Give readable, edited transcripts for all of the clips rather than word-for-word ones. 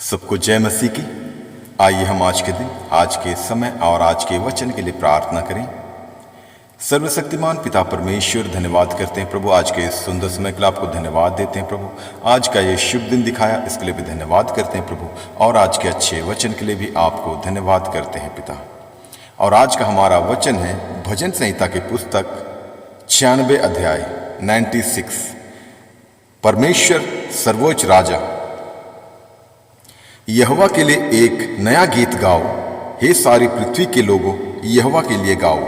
सबको जय मसीह की। आइए हम आज के दिन, आज के समय और आज के वचन के लिए प्रार्थना करें। सर्वशक्तिमान पिता परमेश्वर, धन्यवाद करते हैं प्रभु, आज के इस सुंदर समय के लिए आपको धन्यवाद देते हैं प्रभु। आज का ये शुभ दिन दिखाया, इसके लिए भी धन्यवाद करते हैं प्रभु, और आज के अच्छे वचन के लिए भी आपको धन्यवाद करते हैं पिता। और आज का हमारा वचन है भजन संहिता की पुस्तक 96 अध्याय 96। परमेश्वर सर्वोच्च राजा। यहोवा के लिए एक नया गीत गाओ, हे सारी पृथ्वी के लोगों, यहोवा के लिए गाओ।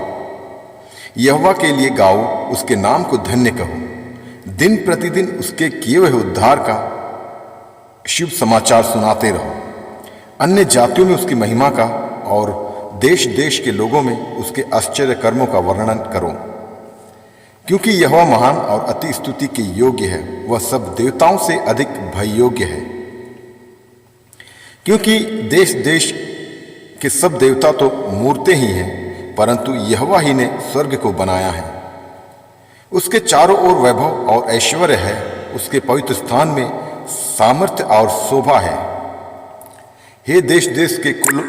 यहोवा के लिए गाओ, उसके नाम को धन्य कहो। दिन प्रतिदिन उसके किए हुए उद्धार का शुभ समाचार सुनाते रहो। अन्य जातियों में उसकी महिमा का और देश देश के लोगों में उसके आश्चर्य कर्मों का वर्णन करो। क्योंकि यहोवा महान और अति स्तुति के योग्य है, वह सब देवताओं से अधिक भय योग्य है। क्योंकि देश देश के सब देवता तो मूर्तें ही हैं, परंतु यहोवा ही ने स्वर्ग को बनाया है। उसके चारों ओर वैभव और ऐश्वर्य है, उसके पवित्र स्थान में सामर्थ्य और शोभा है। हे देश देश के कुल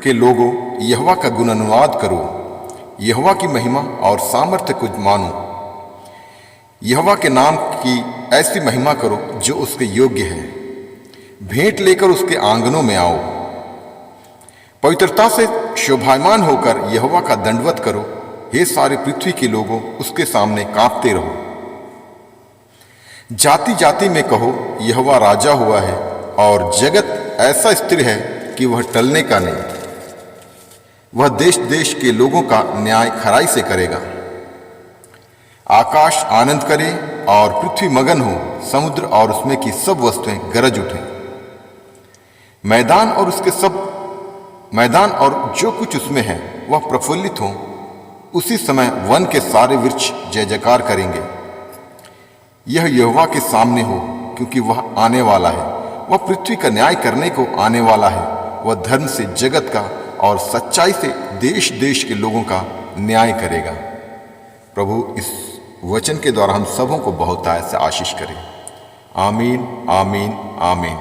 के लोगों, यहोवा का गुणानुवाद करो। यहोवा की महिमा और सामर्थ्य को मानो। यहोवा के नाम की ऐसी महिमा करो जो उसके योग्य है। भेंट लेकर उसके आंगनों में आओ। पवित्रता से शोभायमान होकर यहोवा का दंडवत करो। हे सारी पृथ्वी के लोगों, उसके सामने कांपते रहो। जाति जाति में कहो, यहोवा राजा हुआ है, और जगत ऐसा स्थिर है कि वह टलने का नहीं। वह देश देश के लोगों का न्याय खराई से करेगा। आकाश आनंद करे और पृथ्वी मगन हो, समुद्र और उसमें की सब वस्तुएं गरज उठें। मैदान और जो कुछ उसमें है वह प्रफुल्लित हो। उसी समय वन के सारे वृक्ष जय जयकार करेंगे। यह यहोवा के सामने हो, क्योंकि वह आने वाला है। वह पृथ्वी का न्याय करने को आने वाला है। वह धर्म से जगत का और सच्चाई से देश देश के लोगों का न्याय करेगा। प्रभु इस वचन के द्वारा हम सबों को बहुतायत से आशीष करें। आमीन, आमीन, आमीन।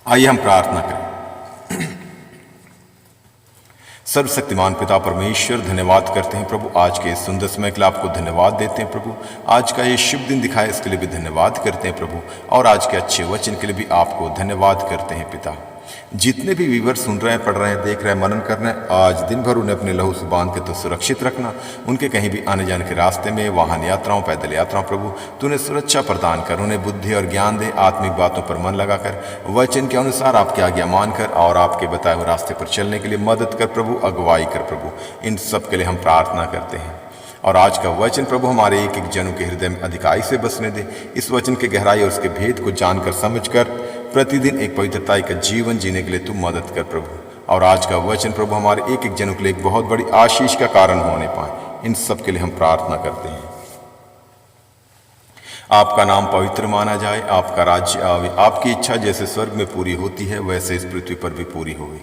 आइए हम प्रार्थना करें। सर्वशक्तिमान पिता परमेश्वर, धन्यवाद करते हैं प्रभु, आज के इस सुंदर समय के लिए आपको धन्यवाद देते हैं प्रभु। आज का ये शुभ दिन दिखाए, इसके लिए भी धन्यवाद करते हैं प्रभु, और आज के अच्छे वचन के लिए भी आपको धन्यवाद करते हैं पिता। जितने भी व्यूअर सुन रहे हैं, पढ़ रहे हैं, देख रहे हैं, मनन कर रहे हैं, आज दिन भर उन्हें अपने लहू से बांध के तो सुरक्षित रखना। उनके कहीं भी आने जाने के रास्ते में, वाहन यात्राओं, पैदल यात्राओं, प्रभु तू उन्हें सुरक्षा प्रदान कर। उन्हें बुद्धि और ज्ञान दे। आत्मिक बातों पर मन लगाकर वचन के अनुसार आपकी आज्ञा मानकर और आपके बताए हुए रास्ते पर चलने के लिए मदद कर प्रभु, अगुवाई कर प्रभु। इन सब के लिए हम प्रार्थना करते हैं। और आज का वचन प्रभु हमारे एक एक जनों के हृदय में अधिकाई से बसने दे। इस वचन के गहराई और उसके भेद को जानकर समझकर प्रतिदिन एक पवित्रताई का जीवन जीने के लिए तू मदद कर प्रभु। और आज का वचन प्रभु हमारे एक एक जनों के लिए एक बहुत बड़ी आशीष का कारण होने पाए। इन सब के लिए हम प्रार्थना करते हैं। आपका नाम पवित्र माना जाए, आपका राज्य आवे, आपकी इच्छा जैसे स्वर्ग में पूरी होती है वैसे इस पृथ्वी पर भी पूरी होगी।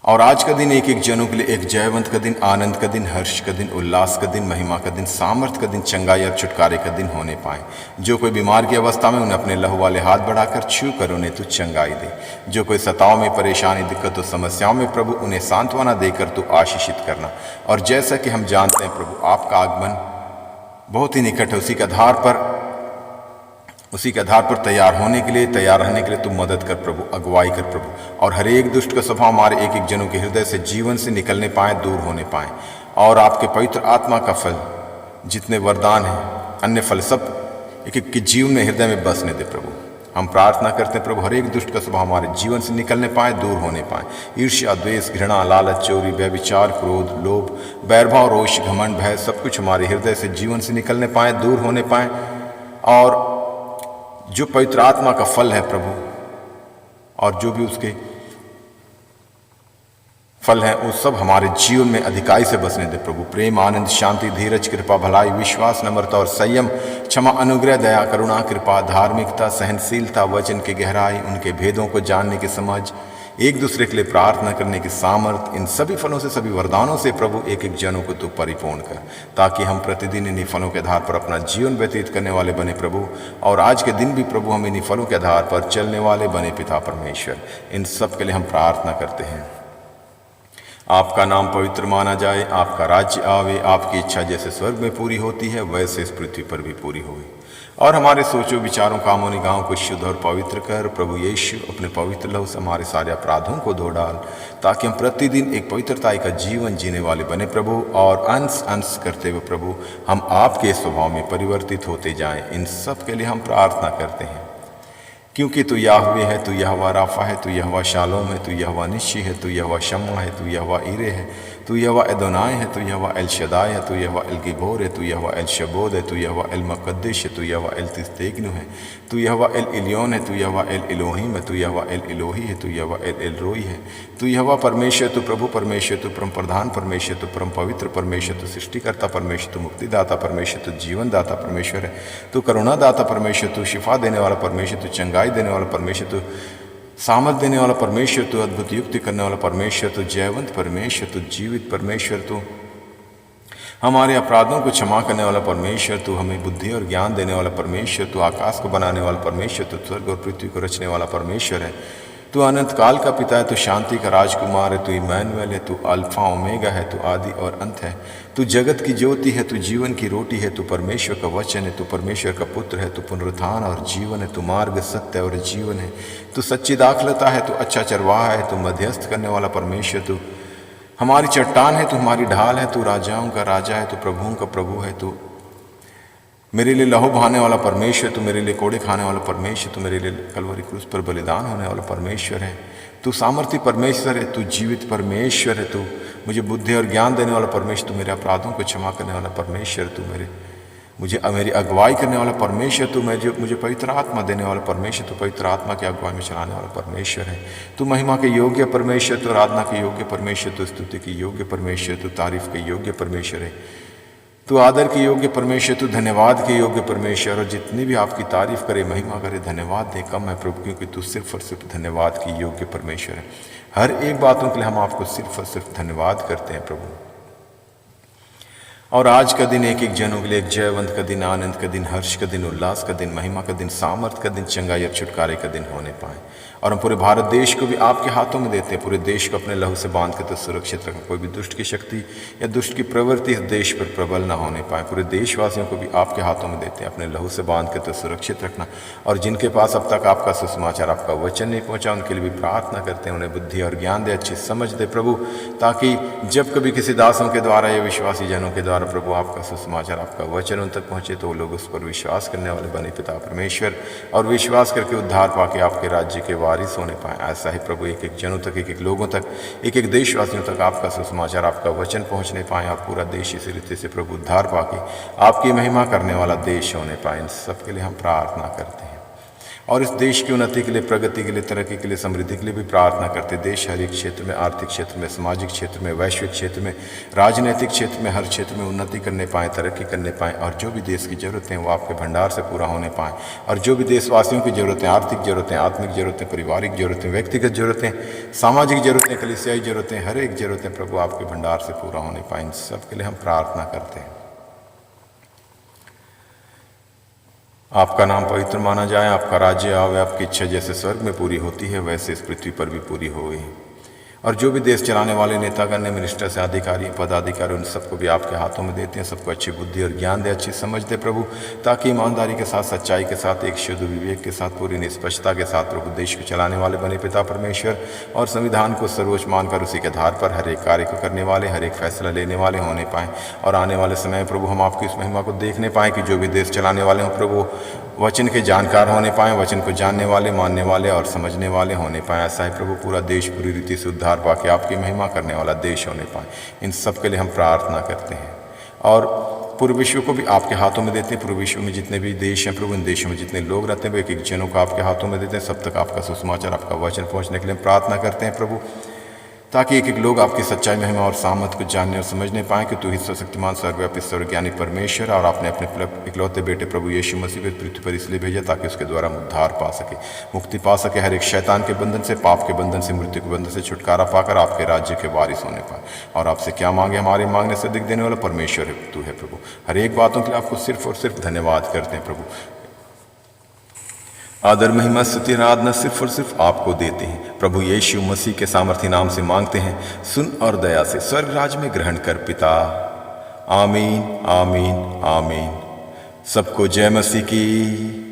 और आज का दिन एक एक जनों के लिए एक जयवंत का दिन, आनंद का दिन, हर्ष का दिन, उल्लास का दिन, महिमा का दिन, सामर्थ्य का दिन, चंगाई और छुटकारे का दिन होने पाए। जो कोई बीमार की अवस्था में, उन्हें अपने लहू वाले हाथ बढ़ाकर छू कर उन्हें तू चंगाई दे। जो कोई सताव में, परेशानी, दिक्कत और समस्याओं में प्रभु, उन्हें सांत्वना देकर तू आशीषित करना। और जैसा कि हम जानते हैं प्रभु, आपका आगमन बहुत ही निकट है। उसी के आधार पर तैयार होने के लिए, तैयार रहने के लिए तू मदद कर प्रभु, अगुवाई कर प्रभु। और हर एक दुष्ट का स्वभाव हमारे एक एक जनों के हृदय से, जीवन से निकलने पाए, दूर होने पाए। और आपके पवित्र आत्मा का फल, जितने वरदान हैं, अन्य फल, सब एक एक के जीवन में, हृदय में बसने दे प्रभु। हम प्रार्थना करते हैं प्रभु, हर एक दुष्ट का स्वभाव हमारे जीवन से निकलने पाए, दूर होने पाए। ईर्ष्या, द्वेष, घृणा, लालच, चोरी, व्यभिचार, क्रोध, लोभ, बैरभाव, रोष, घमंड, भय, सब कुछ हमारे हृदय से, जीवन से निकलने पाए, दूर होने पाए। और जो पवित्र आत्मा का फल है प्रभु, और जो भी उसके फल हैं, वो सब हमारे जीवन में अधिकाई से बसने दे प्रभु। प्रेम, आनंद, शांति, धीरज, कृपा, भलाई, विश्वास, नम्रता और संयम, क्षमा, अनुग्रह, दया, करुणा, कृपा, धार्मिकता, सहनशीलता, वचन की गहराई, उनके भेदों को जानने की समझ, एक दूसरे के लिए प्रार्थना करने की सामर्थ, इन सभी फलों से, सभी वरदानों से प्रभु एक एक जनों को तू परिपूर्ण कर, ताकि हम प्रतिदिन इन्हीं फलों के आधार पर अपना जीवन व्यतीत करने वाले बने प्रभु। और आज के दिन भी प्रभु हम इन्हीं फलों के आधार पर चलने वाले बने पिता परमेश्वर। इन सब के लिए हम प्रार्थना करते हैं। आपका नाम पवित्र माना जाए, आपका राज्य आवे, आपकी इच्छा जैसे स्वर्ग में पूरी होती है वैसे इस पृथ्वी पर भी पूरी होए। और हमारे सोचों, विचारों, कामों, निगाहों को शुद्ध और पवित्र कर प्रभु यीशु अपने पवित्र लहू से हमारे सारे अपराधों को धो डाल, ताकि हम प्रतिदिन एक पवित्रताई का जीवन जीने वाले बने प्रभु। और अंश अंश करते हुए प्रभु हम आपके स्वभाव में परिवर्तित होते जाएं। इन सब के लिए हम प्रार्थना करते हैं, क्योंकि तू याहवे है, तू यहोवा राफा है, तू यहोवा शालोम है, तू यहोवा निश्ची है, तू यहोवा शम्मा है, तू यहोवा ईरे है, तू यहोवा एदोनाय है, तू यहोवा एल शदाय है, तू यहोवा एल गिबोर है, तू यहोवा एल शबोद है, तू यहोवा एल मकद्दिश है, तू यहोवा एल तिस्तेगनु है, तू यहोवा एल इलियोन है, तू यहोवा एल इलोहिम है, तू यहोवा एल इलोही है, तू यहोवा एल एलरोई है, तू यहोवा परमेश्वर, तू प्रभु परमेश्वर, तू परम प्रधान परमेश्वर, तू परम पवित्र परमेश्वर, तू सृष्टिकर्ता परमेश्वर, तू मुक्तिदाता परमेश्वर, तू जीवनदाता परमेश्वर है, तू करुणादाता परमेश्वर, तू शिफा देने वाला परमेश्वर, तू चंगाई देने वाला परमेश्वर, तू सामर्थ देने वाला परमेश्वर, तू अद्भुत युक्ति करने वाला परमेश्वर, तू जयवंत परमेश्वर, तू जीवित परमेश्वर, तू हमारे अपराधों को क्षमा करने वाला परमेश्वर, तू हमें बुद्धि और ज्ञान देने वाला परमेश्वर, तू आकाश को बनाने वाला परमेश्वर, तू स्वर्ग और पृथ्वी को रचने वाला परमेश्वर है, तू अनंत काल का पिता है, तू शांति का राजकुमार है, तू इमैनुएल है, तू अल्फा ओमेगा है, तू आदि और अंत है, तू जगत की ज्योति है, तू जीवन की रोटी है, तू परमेश्वर का वचन है, तू परमेश्वर का पुत्र है, तू पुनरुत्थान और जीवन है, तू मार्ग, सत्य और जीवन है, तू सच्ची दाखलता है, तू अच्छा चरवाहा है, तू मध्यस्थ करने वाला परमेश्वर, तू हमारी चट्टान है, तू हमारी ढाल है, तू राजाओं का राजा है, तू प्रभुओं का प्रभु है, तू मेरे लिए लहू बहाने वाला परमेश्वर, तू मेरे लिए कोड़े खाने वाला परमेश्वर, तू मेरे लिए कलवरी क्रूस पर बलिदान होने वाला परमेश्वर है, तू सामर्थी परमेश्वर है, तू जीवित परमेश्वर है, तू मुझे बुद्धि और ज्ञान देने वाला परमेश्वर, तू मेरे अपराधों को क्षमा करने वाला परमेश्वर, तू मेरी अगुवाई करने वाला परमेश्वर, तू मुझे पवित्र आत्मा देने वाला परमेश्वर, तू पवित्र आत्मा की अगुवाई में चलाने वाला परमेश्वर है, तू महिमा के योग्य परमेश्वर, तू आराधना के योग्य परमेश्वर, तू स्तुति के योग्य परमेश्वर, तू तारीफ के योग्य परमेश्वर है, तू आदर के योग्य परमेश्वर, तू धन्यवाद के योग्य परमेश्वर। और जितनी भी आपकी तारीफ करे, महिमा करे, धन्यवाद दे कम है प्रभु, क्योंकि तू सिर्फ और सिर्फ धन्यवाद की योग्य परमेश्वर है। हर एक बातों के लिए हम आपको सिर्फ और सिर्फ धन्यवाद करते हैं प्रभु। और आज का दिन एक एक जनों के लिए एक जयवंत का दिन, आनंद का दिन, हर्ष का दिन, उल्लास का दिन, महिमा का दिन, सामर्थ का दिन, चंगाई और छुटकारे का दिन होने पाए। और हम पूरे भारत देश को भी आपके हाथों में देते हैं, पूरे देश को अपने लहू से बांध के तो सुरक्षित रखें, कोई भी दुष्ट की शक्ति या दुष्ट की प्रवृत्ति इस देश पर प्रबल ना होने पाए। पूरे देशवासियों को भी आपके हाथों में देते हैं, अपने लहू से बांध के तो सुरक्षित रखना। और जिनके पास अब तक आपका सुसमाचार, आपका वचन नहीं पहुंचा, उनके लिए भी प्रार्थना करते हैं, उन्हें बुद्धि और ज्ञान दे, अच्छी समझ दे प्रभु, ताकि जब कभी किसी दासों के द्वारा या विश्वासी जनों के द्वारा प्रभु आपका सुसमाचार, आपका वचन उन तक पहुंचे, तो वो लोग उस पर विश्वास करने वाले बने पिता परमेश्वर, और विश्वास करके उद्धार पाके आपके राज्य के वारिस होने पाए। ऐसा ही प्रभु एक एक जनों तक, एक एक लोगों तक, एक एक देशवासियों तक आपका सुसमाचार, आपका वचन पहुंचने पाए, और पूरा देश इसी रीति से प्रभु उद्धार पाके आपकी महिमा करने वाला देश होने पाए। इन सब के लिए हम प्रार्थना करते हैं, और इस देश की उन्नति के लिए, प्रगति के लिए, तरक्की के लिए, समृद्धि के लिए भी प्रार्थना करते। देश हर एक क्षेत्र में, आर्थिक क्षेत्र में, सामाजिक क्षेत्र में, वैश्विक क्षेत्र में, राजनीतिक क्षेत्र में, हर क्षेत्र में उन्नति करने पाएँ, तरक्की करने पाएँ, और जो भी देश की ज़रूरतें हैं वो आपके भंडार से पूरा होने पाएँ। और जो भी देशवासियों की ज़रूरतें, आर्थिक ज़रूरतें, आत्मिक ज़रूरतें, पारिवारिक ज़रूरतें, व्यक्तिगत ज़रूरतें, सामाजिक ज़रूरतें, कलीसियाई ज़रूरतें, हर एक ज़रूरतें प्रभु आपके भंडार से पूरा होने पाएँ। इन सब के लिए हम प्रार्थना करते हैं। आपका नाम पवित्र माना जाए, आपका राज्य आवे, आपकी इच्छा जैसे स्वर्ग में पूरी होती है वैसे इस पृथ्वी पर भी पूरी होगी। और जो भी देश चलाने वाले नेतागण, मिनिस्टर से अधिकारी, पदाधिकारी, उन सबको भी आपके हाथों में देते हैं। सबको अच्छी बुद्धि और ज्ञान दे, अच्छी समझ दे प्रभु, ताकि ईमानदारी के साथ, सच्चाई के साथ, एक शुद्ध विवेक के साथ, पूरी निष्पक्षता के साथ प्रभु देश को चलाने वाले बने पिता परमेश्वर, और संविधान को सर्वोच्च मानकर उसी के आधार पर हर एक कार्य को करने वाले, हर एक फैसला लेने वाले होने पाएँ। और आने वाले समय प्रभु हम आपकी उस महिमा को देखने पाएँ कि जो भी देश चलाने वाले हों प्रभु वचन के जानकार होने पाएँ, वचन को जानने वाले, मानने वाले और समझने वाले होने पाएँ। ऐसा ही प्रभु पूरा देश पूरी रीति से उद्धार पाके आपकी महिमा करने वाला देश होने पाए। इन सब के लिए हम प्रार्थना करते हैं, और पूरे विश्व को भी आपके हाथों में देते हैं। पूरे विश्व में जितने भी देश हैं प्रभु, इन देशों में जितने लोग रहते हैं वो एक एक जनों को आपके हाथों में देते हैं। सब तक आपका सुसमाचार, आपका वचन पहुँचने के लिए हम प्रार्थना करते हैं प्रभु। ताकि एक एक लोग आपकी सच्चाई, महिमा और सामर्थ को जानने और समझने पाएं कि तू ही सर्वशक्तिमान, सर्वव्यापी, सर्वज्ञानी परमेश्वर, और आपने अपने इकलौते बेटे प्रभु यीशु मसीह को पृथ्वी पर इसलिए भेजा ताकि उसके द्वारा उद्धार पा सके, मुक्ति पा सके, हर एक शैतान के बंधन से, पाप के बंधन से, मृत्यु के बंधन से छुटकारा पाकर आपके राज्य के वारिस होने पाए। और आपसे क्या मांगे, हमारे मांगने से अधिक देने वाला परमेश्वर है तू है प्रभु। हर एक बातों के लिए आपको सिर्फ और सिर्फ धन्यवाद करते हैं प्रभु। आदर, महिमा, स्तुति, आराधना सिर्फ और सिर्फ आपको देते हैं प्रभु। यीशु मसीह के सामर्थी नाम से मांगते हैं, सुन और दया से स्वर्ग राज में ग्रहण कर पिता। आमीन, आमीन, आमीन। सबको जय मसीह की।